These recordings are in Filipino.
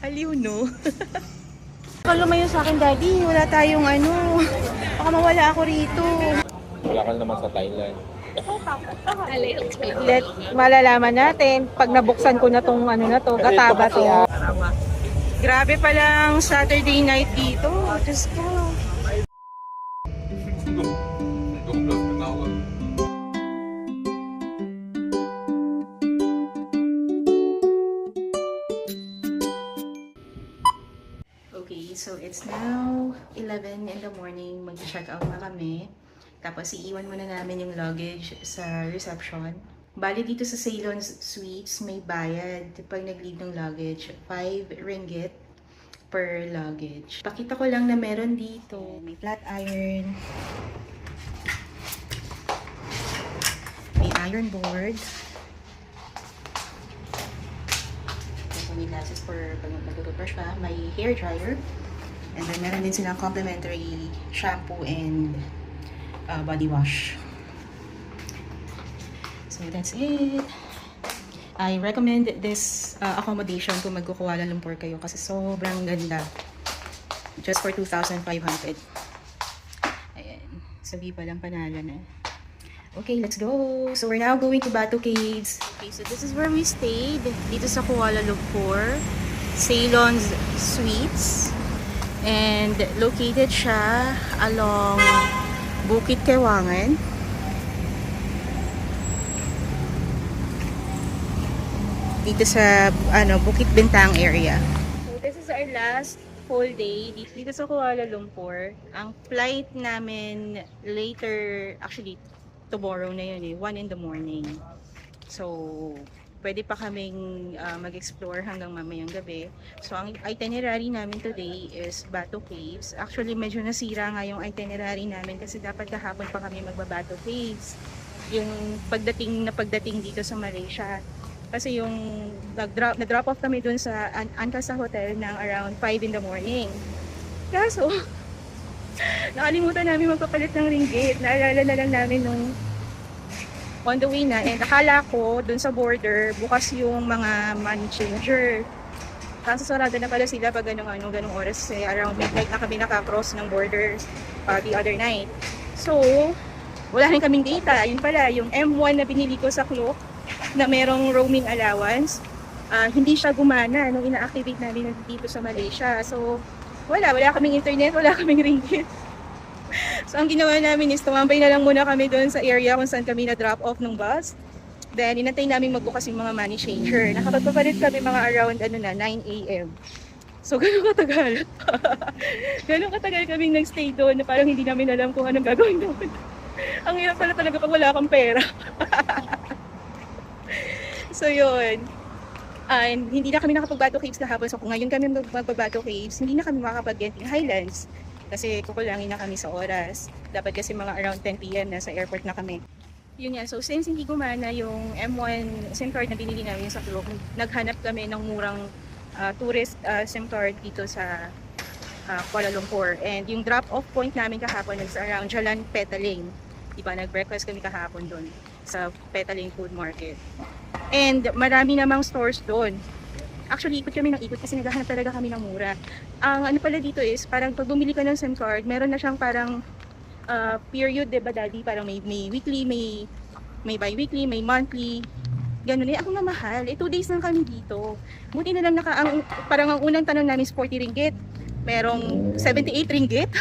Aliw, no? Baka lumayo sa akin, Daddy. Wala tayong ano. Baka mawala ako rito. Wala ka naman sa Thailand. Malalaman natin pag nabuksan ko na tong ano na to, gataba to. Grabe palang Saturday night dito. Diyos ko. Okay, so it's now 11 in the morning. Mag-check out na kami. Tapos iiwan muna namin yung luggage sa reception. Bali dito sa Ceylon Suites, may bayad pag nag-leave ng luggage. 5 ringgit per luggage. Pakita ko lang na meron dito. May flat iron. May iron board. May glasses for pag mag-brush pa. May hair dryer. And then meron din silang complimentary shampoo and body wash. So that's it. I recommend this accommodation kung mag-Kuala Lumpur kayo kasi sobrang ganda. Just for 2,500. Ayan. Sabi pa lang panalo na. Okay, let's go. So we're now going to Batu Caves. Okay, so this is where we stayed. Dito sa Kuala Lumpur. Ceylon Suites. And located siya along Bukit Kewangan. Dito sa Bukit Bintang area. So this is our last full day dito sa Kuala Lumpur. Ang flight namin later, actually tomorrow na yun 1 in the morning. So pwede pa kaming mag-explore hanggang mamayang gabi. So ang itinerary namin today is Batu Caves. Actually medyo nasira nga yung itinerary namin kasi dapat kahapon pa kami magba-Batu Caves. Yung pagdating dito sa Malaysia. Kasi yung na-drop off kami dun sa Ancasa Hotel ng around 5 in the morning. Kaso, nakalimutan namin magpapalit ng ringgit. Naalala na lang namin nung on the way na. And akala ko dun sa border, bukas yung mga money changer. Kaso sarado na pala sila pag ganong oras. Kasi around midnight na kami nakakross ng border the other night. So, wala rin kaming data. Yun pala, yung M1 na binili ko sa Klook, na merong roaming allowance, hindi siya gumana nung ina-activate namin dito sa Malaysia. So, wala kaming internet, wala kaming ringgit. So, ang ginawa namin is tumambay na lang muna kami doon sa area kung saan kami na-drop off ng bus. Then, inantay namin magbukas yung mga money changer. Nakapagpapalit kami mga around 9 AM. So, gano'ng katagal? Gano'ng katagal kaming nag-stay doon na parang hindi namin alam kung anong gagawin doon. Ang hirap pala talaga pag wala kang pera. So yun, and hindi na kami nakapag-Batu Caves kahapon. So kung ngayon kami mag-Batu Caves, hindi na kami makakapag-Genting Highlands. Kasi kukulangin na kami sa oras. Dapat kasi mga around 10 PM na sa airport na kami. Yun nga, so since hindi gumana yung M1 SIM card na binili namin sa Klook, naghanap kami ng murang tourist SIM card dito sa Kuala Lumpur. And yung drop-off point namin kahapon is around Jalan Petaling. Diba, nag-breakfast kami kahapon doon sa Petaling Food Market. And marami namang stores doon. Actually, ikot kami ng ikot kasi naghahanap talaga kami ng mura. Ang ano pala dito is, parang pag bumili ka ng SIM card, meron na siyang parang period, diba daddy? Parang may weekly, may bi-weekly, may monthly. Ganun eh. Ako na mahal. 2 days lang kami dito. Buti na lang parang ang unang tanong namin is 40 ringgit. Merong 78 ringgit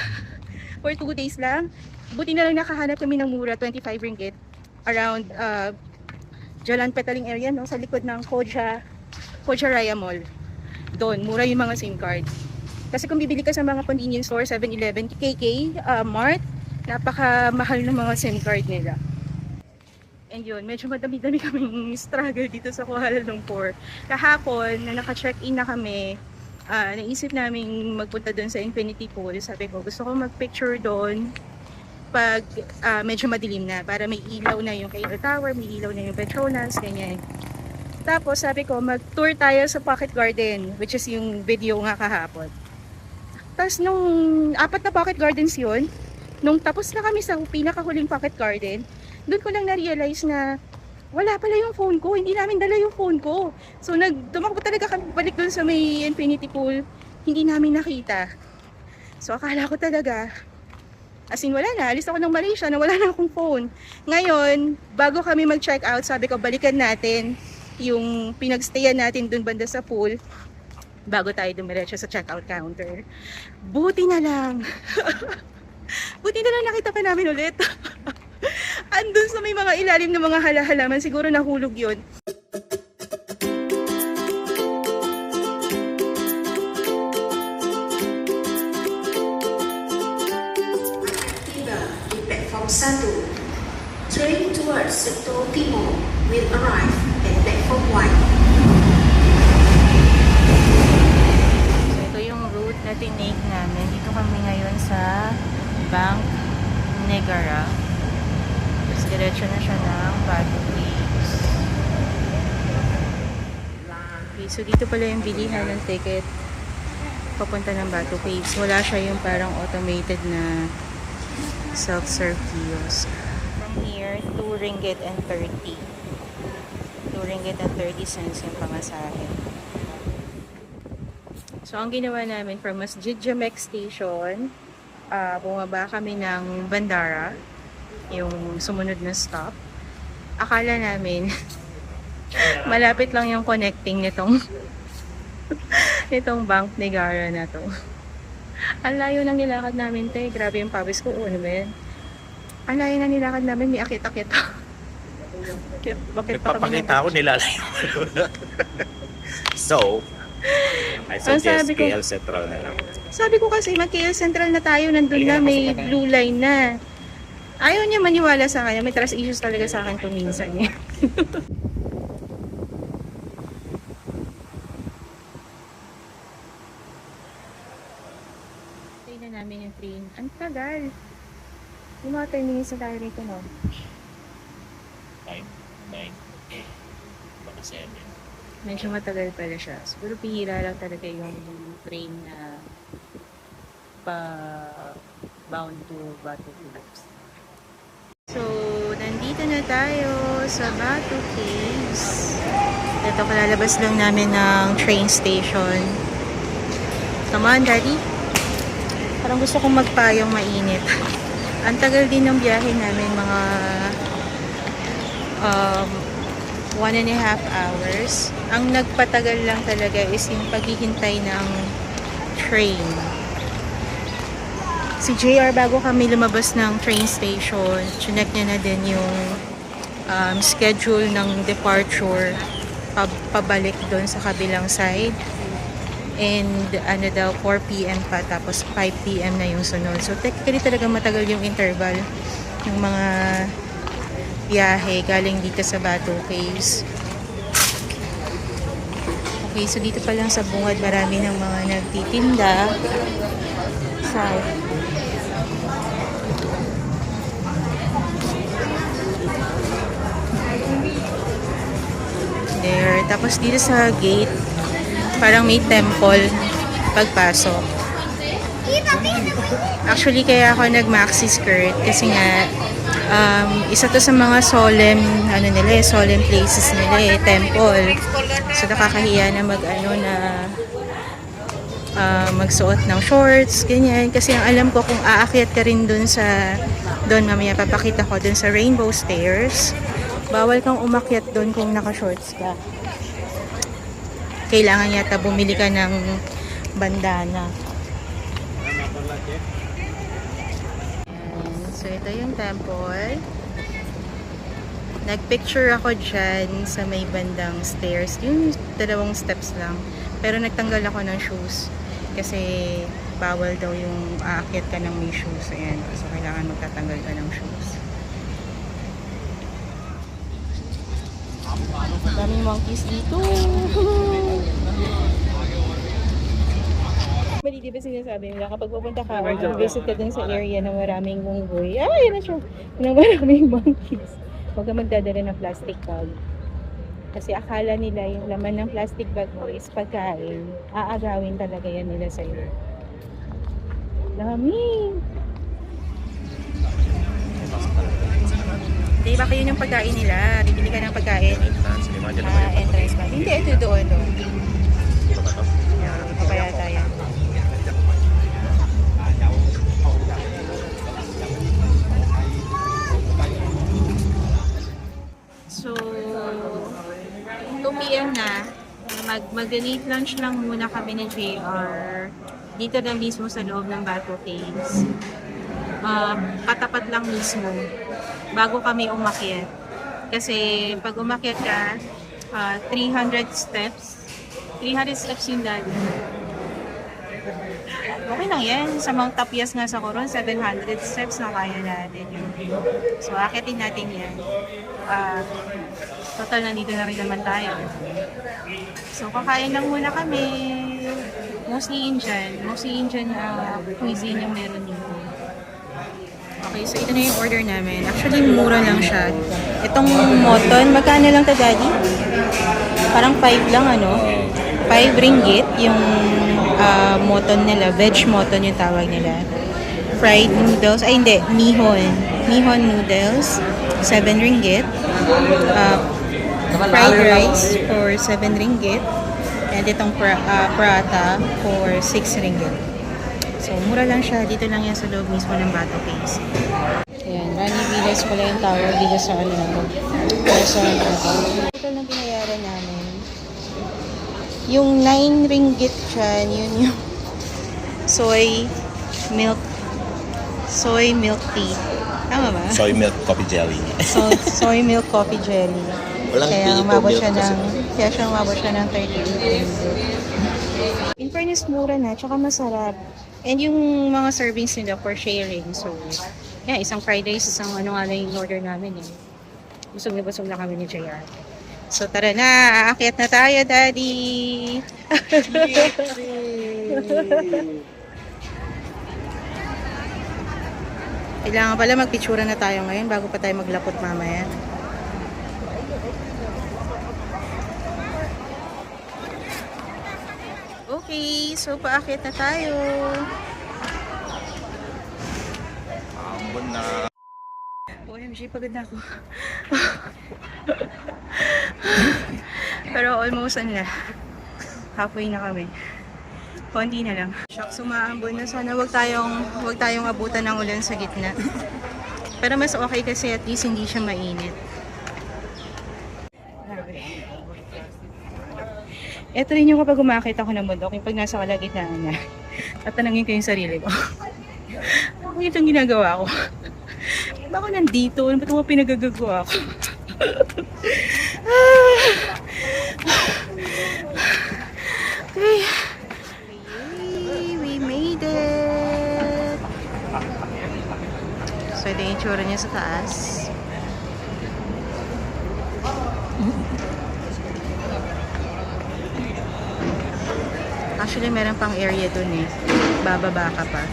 for 2 days lang. Buti na lang nakahanap kami ng mura, 25 ringgit. Around Jalan Petaling area, no? Sa likod ng Koja Raya Mall. Doon, mura yung mga SIM card. Kasi kung bibili ka sa mga convenience store, 7-Eleven, KK, Mart, napakamahal ng mga SIM card nila. And yun, medyo madami-dami kaming struggle dito sa Kuala Lumpur. Kahapon, na naka-check-in na kami, naisip namin magpunta doon sa Infinity Pool. Sabi ko, gusto ko mag-picture doon pag medyo madilim na, para may ilaw na yung Cable Tower, may ilaw na yung Petronas, ganyan. Tapos sabi ko, mag-tour tayo sa Pocket Garden, which is yung video nga kahapon. Tapos nung 4 na Pocket Gardens yun, nung tapos na kami sa pinakahuling Pocket Garden, doon ko lang na-realize na wala pala yung phone ko. Hindi namin dala yung phone ko. So, tumakbo talaga kami balik dun sa may infinity pool. Hindi namin nakita. So, akala ko talaga, as in, wala na. Alis ako ng Malaysia na wala na akong phone. Ngayon, bago kami mag-check out, sabi ko, balikan natin yung pinagstayan natin dun banda sa pool bago tayo dumiretso sa checkout counter. Buti na lang. Buti na lang nakita pa namin ulit. Andun sa may mga ilalim ng mga halaman, siguro nahulog yun. Platform 1. Train towards Sector Timur will arrive at Platform 1. So, ito yung route na tinake namin. Dito kami ngayon sa Bank Negara. Tapos diretso na siya ng Batu Caves. Okay, so dito pala yung bilihan ng ticket papunta ng Batu Caves. Wala siya yung parang automated na self-serve kiosk. From here, 2 ringgit and 30. 2 ringgit and 30 cents yung pamasahe. So, ang ginawa namin from Masjid Jamek Station, bumaba kami ng Bandara, yung sumunod na stop. Akala namin, malapit lang yung connecting nitong Bank Negara na to. Ang layo ng nilakad namin, te. Grabe yung pawis ko. Ano ba yan? Ang layo ng nilakad namin, may akit-akit. Bakit pa kami Nagpapakita ako nilalayo. So, I suggest sabi ko- KL Central na lang. Sabi ko kasi, mag-KL Central na tayo. Nandun na, may blue line na. Ayaw niya maniwala sa kanya. May trust issues talaga sa akin kung minsan niya. Tayo na namin yung train. Ang tagal. Yung mga 10 minutes na tayo rito, no? 9, 8, baka 7. Medyo matagal pala siya. Siguro pihira lang talaga yung train na pa bound to Batu Caves. So, nandito na tayo sa Batu Caves. Ito, kalalabas lang namin ng train station. Come on, Daddy. Parang gusto kong magpayong mainit. Ang tagal din ng biyahe namin, mga 1.5 hours. Ang nagpatagal lang talaga is yung paghihintay ng train. Si JR, bago kami lumabas ng train station, chinek niya na din yung schedule ng departure pabalik doon sa kabilang side. And ano daw, 4 p.m. pa, tapos 5 p.m. na yung sunod. So technically talaga matagal yung interval ng mga biyahe galing dito sa Batu Caves. Okay, so dito pa lang sa bungad marami ng mga nagtitinda. There. Tapos dito sa gate, parang may temple pagpasok. Actually, kaya ako nag-maxi skirt kasi nga isa to sa mga solemn solemn places nila temple. So nakakahiya na magsuot ng shorts, ganyan. Kasi ang alam ko, kung aakyat ka rin doon mamaya papakita ko doon sa Rainbow Stairs, bawal kang umakyat doon kung naka-shorts ka. Kailangan yata bumili ka ng bandana. So, ito yung temple. Nagpicture ako dyan sa may bandang stairs. Yung 2 steps lang. Pero nagtanggal ako ng shoes. Kasi bawal daw yung aakyat ka ng may shoes. Ayan. So, kailangan magtatanggal ka ng shoes. Daming monkeys dito. Mali, di ba sinasabi nila, kapag pupunta ka, visit ka dun sa area na maraming unggoy. Yan na siya. Na maraming monkeys. Huwag ka magdadala ng plastic bag. Kasi akala nila yung laman ng plastic bag mo is pagkain. Aagawin talaga yan nila sa'yo. Dami. Hindi, baka yun yung pagkain nila. Bibili ka ng pagkain. Entrance. May mga dyan naman yung Entrance ba? Hindi, ito doon. Ito ba ito? Ito pa yata yan. So, 2 p.m. na. Mag-late lunch lang muna kami ni JR. Dito na mismo sa loob ng Bato Caves. Katapat lang mismo. Bago kami umakyat. Kasi pag umakyat ka, 300 steps. 300 steps yung dali. Okay lang yan. Sa Mount Tapias nga sa Coron, 700 steps na kaya natin yun. So, akitin natin yan. Total, nandito na rin naman tayo. So, kakain lang muna kami. Mostly Indian. Mostly Indian cuisine yung meron dito. Okay, so ito na yung order namin. Actually, mura lang siya. Itong moton, magkano lang to, Daddy? Parang 5 lang, ano? 5 ringgit yung moton nila. Veg moton yung tawag nila. Fried noodles. Ay, hindi. Mihon. Mihon noodles. 7 ringgit. Fried rice for 7 ringgit. And itong prata for 6 ringgit. So, mura lang siya. Dito lang yan sa loob mismo ng Bato Caves. Ayan, Rani Villas pala yung tawag dito sa ano na to. Restaurant na to. Ito lang binayaran namin. Yung 9 ringgit dyan, yun yung soy milk tea. Tama ba? Soy milk coffee jelly. Soy milk coffee jelly. Walang Kaya tea, umabot milk siya kasi. kaya siya umabot siya ng 38. In fairness, mura na, tsaka masarap. And yung mga servings nila for sharing. So, yeah, isang fried rice, isang ano nga lang yung order namin eh. Busog na kami ni JR. So, tara na, aakyat na tayo, Daddy! Kailangan pala magpitsura na tayo ngayon bago pa tayo maglapot mamaya. Okay, so paakyat na tayo. Ambon na. OMG, pagod na ako. Pero almost na. Halfway na kami. Konti na lang. Shucks, umaambon na. Sana wag tayong abutan ng ulan sa gitna. Pero mas okay kasi at least hindi siya mainit. Ito rin yung kapag umakit ako ng bundok, yung pag nasa kalagitnaan na, tatanungin ko yung sarili ko. Ano itong ginagawa ko? Ba ako nandito? Ano ba itong pinagagagawa ko? Okay. Yay! We made it! So, ito yung itsura niya sa taas. Actually, meron pang area dun eh. Bababa ka pa.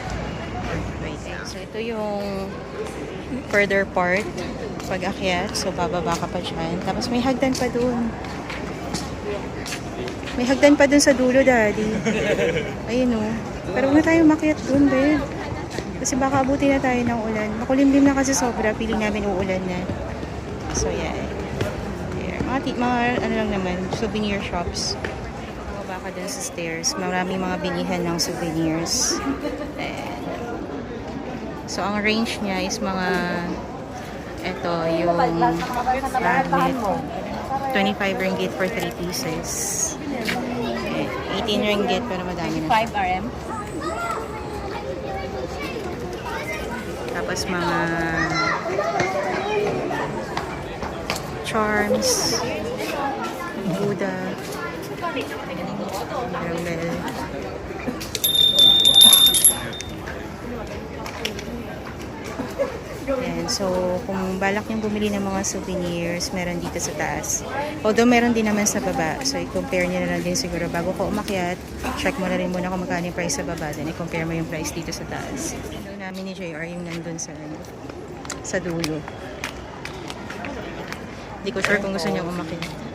Wait. So, ito yung further part. Pag-akyat. So, bababa ka pa dyan. Tapos, may hagdan pa dun. May hagdan pa dun sa dulo, Daddy. Ayun o. Pero huwag na tayo makyat dun, babe. Kasi baka abutin na tayo ng ulan. Makulimlim na kasi sobra. Piling namin uulan na. So, yeah. There. Mga ano lang naman, souvenir shops. Baka dun sa stairs. Maraming mga bilihan ng souvenirs. And, so, ang range niya is mga ito, yung magnet. 25 ringgit for 3 pieces. 18 ringgit pero madami na. 5 RM. Tapos mga charms, Buddha, Caramel. Yan. So, kung balak yung bumili ng mga souvenirs, meron dito sa taas. Although, meron din naman sa baba. So, i-compare nyo na lang din siguro. Bago ko umakyat, check mo na rin muna kung magkano yung price sa baba. Then, i-compare mo yung price dito sa taas. Ano namin ni JR yung nandun sa dulo. Hindi ko sure kung gusto niya umakyat.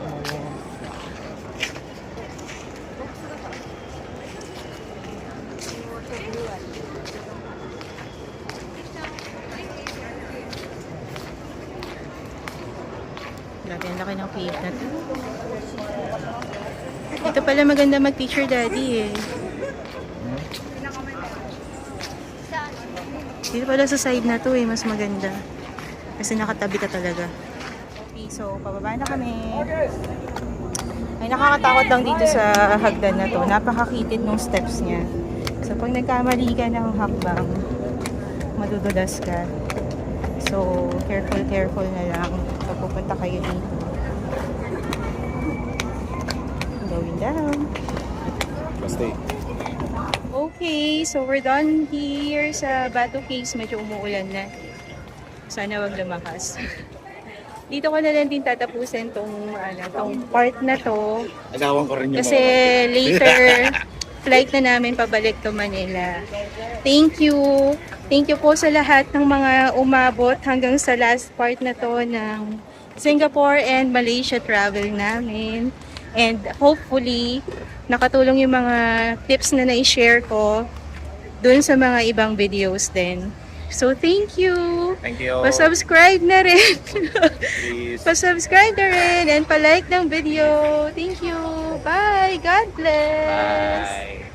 laki ng cave na to. Dito pala maganda mag-picture daddy eh. Dito pala sa side na to eh, mas maganda. Kasi nakatabi ka talaga. Okay, so pababa na kami. Ay, nakakatakot lang dito sa hagdan na to. Napakakitid ng steps niya. So pag nagkamali ka ng hakbang, madudulas ka. So, careful na lang pag pupunta kayo dito. Going down. Basta Okay, so we're done here sa Bato Caves. Medyo umuulan na. Sana wag lumakas. Dito ko na lang din tatapusin tong part na to. Agawan ko rin yung Kasi later, flight na namin pabalik to Manila. Thank you. Thank you po sa lahat ng mga umabot hanggang sa last part na to ng Singapore and Malaysia travel namin. And hopefully, nakatulong yung mga tips na na-share ko dun sa mga ibang videos din. So, thank you! Thank you. Pa-subscribe na rin! Please. Pa-subscribe na rin and pa-like ng video. Thank you! Bye! God bless! Bye.